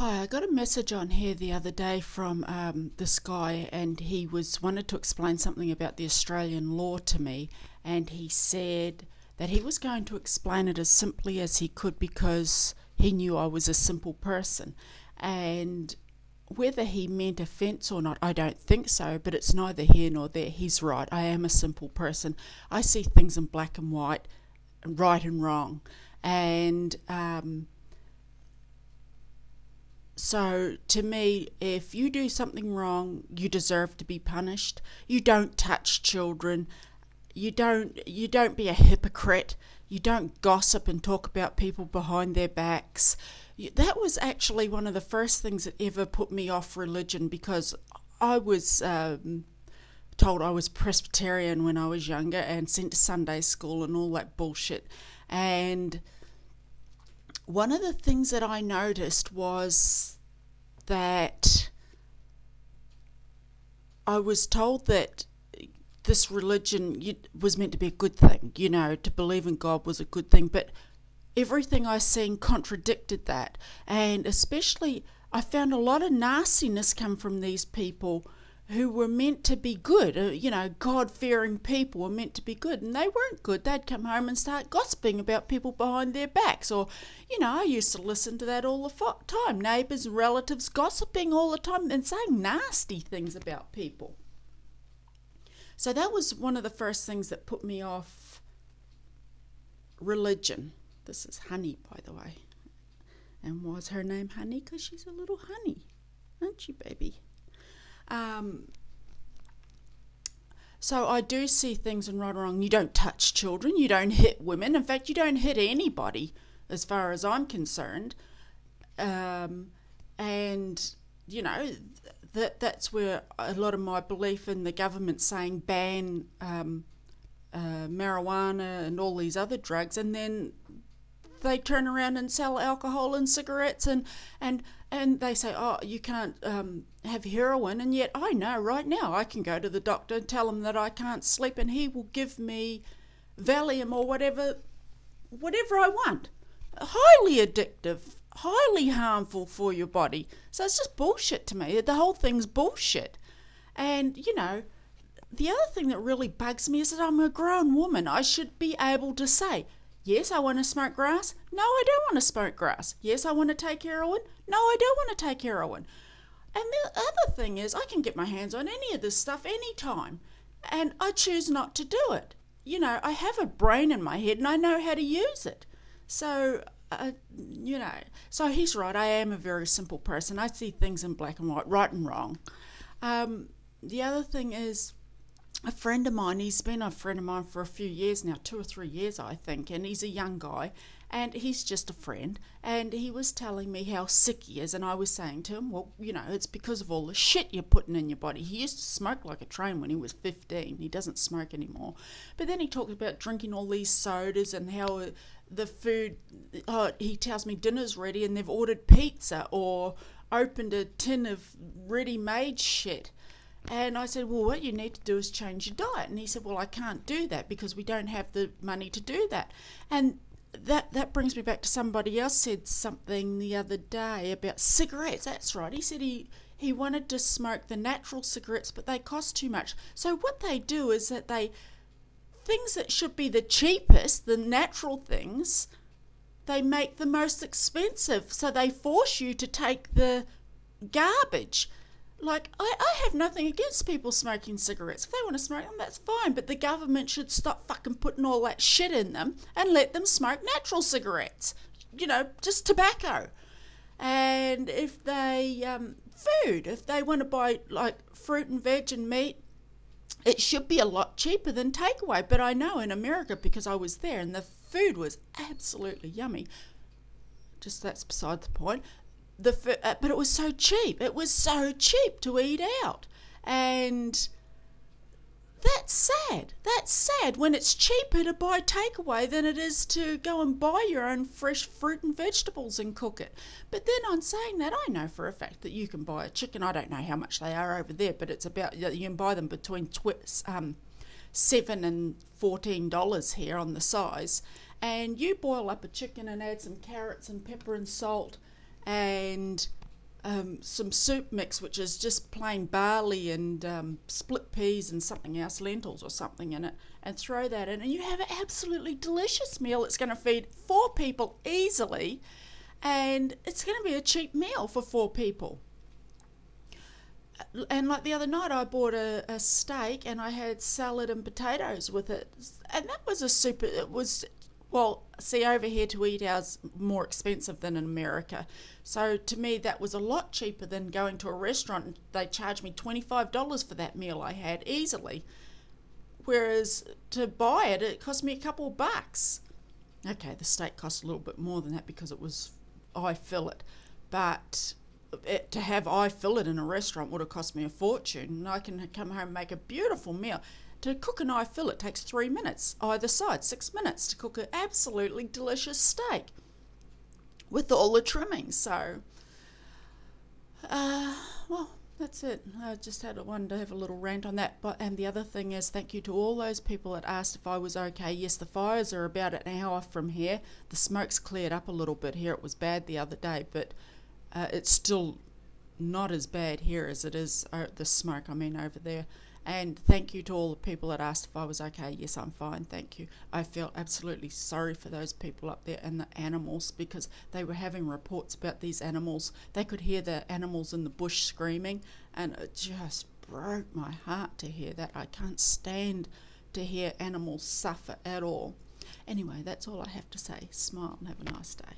Hi, I got a message on here the other day from this guy, and he wanted to explain something about the Australian law to me, and he said that he was going to explain it as simply as he could because he knew I was a simple person, and whether he meant offence or not, I don't think so, but it's neither here nor there. He's right. I am a simple person. I see things in black and white, right and wrong, and so to me, if you do something wrong, you deserve to be punished. You don't touch children. You don't be a hypocrite. You don't gossip and talk about people behind their backs. That was actually one of the first things that ever put me off religion, because I was told I was Presbyterian when I was younger and sent to Sunday school and all that bullshit. And one of the things that I noticed was that I was told that this religion was meant to be a good thing, to believe in God was a good thing, but everything I seen contradicted that. And especially, I found a lot of nastiness come from these people who were meant to be good. God-fearing people were meant to be good, and they weren't good. They'd come home and start gossiping about people behind their backs, or, I used to listen to that all the time. Neighbours and relatives gossiping all the time and saying nasty things about people. So that was one of the first things that put me off religion. This is Honey, by the way. And was her name Honey? Because she's a little honey, aren't you, baby? So I do see things in right or wrong. You don't touch children. You don't hit women. In fact, you don't hit anybody, as far as I'm concerned. And that's where a lot of my belief in the government saying ban marijuana and all these other drugs, and then they turn around and sell alcohol and cigarettes, and they say, oh, you can't have heroin, and yet I know right now I can go to the doctor and tell him that I can't sleep, and he will give me Valium or whatever I want. Highly addictive, highly harmful for your body. So it's just bullshit to me. The whole thing's bullshit. And, the other thing that really bugs me is that I'm a grown woman. I should be able to say, yes, I want to smoke grass. No, I don't want to smoke grass. Yes, I want to take heroin. No, I don't want to take heroin. And the other thing is, I can get my hands on any of this stuff anytime, and I choose not to do it. I have a brain in my head, and I know how to use it. So, so he's right. I am a very simple person. I see things in black and white, right and wrong. The other thing is, a friend of mine, he's been a friend of mine for a few years now, 2 or 3 years, I think, and he's a young guy, and he's just a friend, and he was telling me how sick he is, and I was saying to him, well, it's because of all the shit you're putting in your body. He used to smoke like a train when he was 15. He doesn't smoke anymore. But then he talked about drinking all these sodas and how the food, he tells me dinner's ready and they've ordered pizza or opened a tin of ready-made shit. And I said, well, what you need to do is change your diet. And he said, well, I can't do that because we don't have the money to do that. And that brings me back to somebody else said something the other day about cigarettes. That's right. He said he wanted to smoke the natural cigarettes, but they cost too much. So what they do is that things that should be the cheapest, the natural things, they make the most expensive. So they force you to take the garbage. Like, I have nothing against people smoking cigarettes. If they want to smoke them, that's fine. But the government should stop fucking putting all that shit in them and let them smoke natural cigarettes. Just tobacco. And if they, food, if they want to buy, like, fruit and veg and meat, it should be a lot cheaper than takeaway. But I know in America, because I was there, and the food was absolutely yummy. Just that's beside the point. But it was so cheap. It was so cheap to eat out. And that's sad. That's sad when it's cheaper to buy takeaway than it is to go and buy your own fresh fruit and vegetables and cook it. But then on saying that, I know for a fact that you can buy a chicken. I don't know how much they are over there, but it's about, you can buy them between $7 and $14 here on the size. And you boil up a chicken and add some carrots and pepper and salt and some soup mix, which is just plain barley and split peas and something else, lentils or something in it, and throw that in, and you have an absolutely delicious meal. It's going to feed 4 people easily, and it's going to be a cheap meal for 4 people. And like the other night, I bought a steak and I had salad and potatoes with it, and that was a super. It was, well, see, over here to eat ours more expensive than in America, so to me that was a lot cheaper than going to a restaurant and they charged me $25 for that meal I had easily, whereas to buy it, it cost me a couple of bucks. Okay, the steak cost a little bit more than that because it was eye fillet, but to have eye fillet in a restaurant would have cost me a fortune, and I can come home and make a beautiful meal. To cook an eye fillet takes 3 minutes either side, 6 minutes to cook an absolutely delicious steak with all the trimmings. So, well, that's it. I just wanted to have a little rant on that. And the other thing is, thank you to all those people that asked if I was okay. Yes, the fires are about an hour from here. The smoke's cleared up a little bit here. It was bad the other day, but it's still not as bad here as it is the smoke, over there. And thank you to all the people that asked if I was okay. Yes, I'm fine, thank you. I feel absolutely sorry for those people up there and the animals, because they were having reports about these animals. They could hear the animals in the bush screaming, and it just broke my heart to hear that. I can't stand to hear animals suffer at all. Anyway, that's all I have to say. Smile and have a nice day.